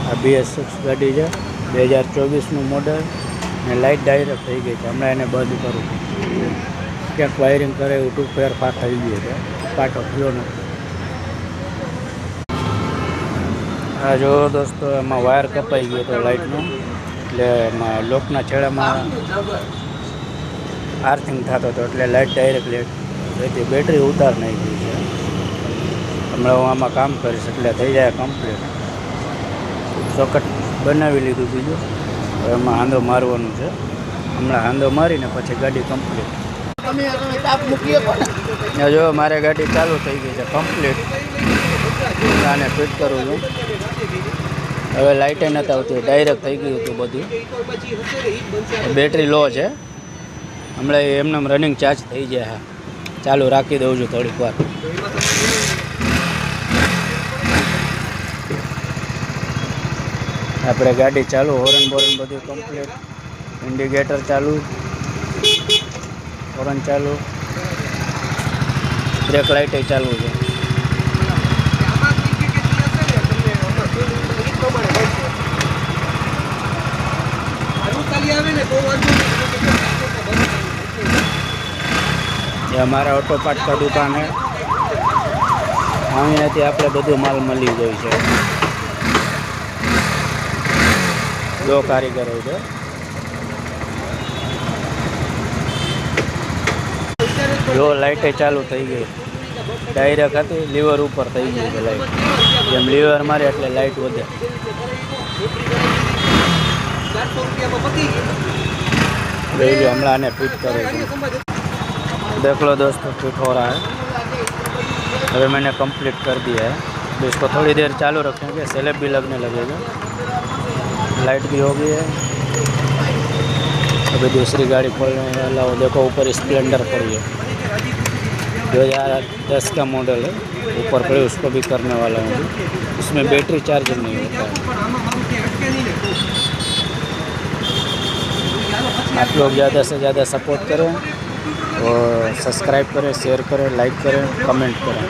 આ BS6 ગાડી છે, 2024નું મોડલ ને લાઇટ ડાયરેક્ટ થઈ ગઈ છે. હમણાં એને બંધ કરું, ક્યાંક વાયરિંગ કરે એવું ટૂંક ફેરફાર થઈ ગયો છે, પાટો થયો નથી. આ જો દોસ્તો, એમાં વાયર કપાઈ ગયો હતો લાઇટનો, એટલે એમાં લોકના છેડામાં આર્થિંગ થતો હતો, એટલે લાઇટ ડાયરેક્ટ લેટ રહેતી. બેટરી ઉતાર નાખી છે. હમણાં હું આમાં કામ કરીશ એટલે થઈ જાય કમ્પ્લીટ. સોકેટ બનાવી લીધું બીજું, હવે એમાં હાંધો મારવાનું છે. હમણાં હાંધો મારીને પછી ગાડી કમ્પ્લીટ. જો મારે ગાડી ચાલુ થઈ ગઈ છે કમ્પ્લીટ. આને ફિટ કરું છું. હવે લાઇટે નથી આવતી, ડાયરેક્ટ થઈ ગયું હતું બધું. બેટરી લો છે, હમણાં એમને રનિંગ ચાર્જ થઈ જાય. હા, ચાલુ રાખી દઉં છું થોડીક વાર. આપણે ગાડી ચાલુ, હોરન બોરન બધું કમ્પ્લીટ, ઇન્ડિકેટર ચાલુ, હોરન ચાલુ, બ્રેક લાઇટે ચાલુ છે. ये हमारा ऑटो पार्ट का दुकान है, અહીંયાથી આપણે બધું માલ મળી જાય છે. દો કારીગરો છે. જો લાઇટે ચાલુ થઈ ગઈ, ડાયરેક્ટ હતી લીવર ઉપર થઈ ગઈ છે લાઇટ. જેમ લીવર મારે એટલે લાઇટ વધે. हमला ने फिट करे, देख लो दोस्तों फिट हो रहा है. अभी मैंने कंप्लीट कर दिया है. तो इसको थोड़ी देर चालू रखेंगे, स्लैब भी लगने लगेगा. लाइट भी हो गई है. अभी दूसरी गाड़ी खोलने वाला हूँ. देखो ऊपर स्प्लेंडर पड़ी है, 2010 का मॉडल है. ऊपर पड़ी, उसको भी करने वाला हूँ. उसमें बैटरी चार्जिंग नहीं होता है. आप लोग ज़्यादा से ज़्यादा सपोर्ट करें और सब्सक्राइब करें, शेयर करें, लाइक करें, कमेंट करें.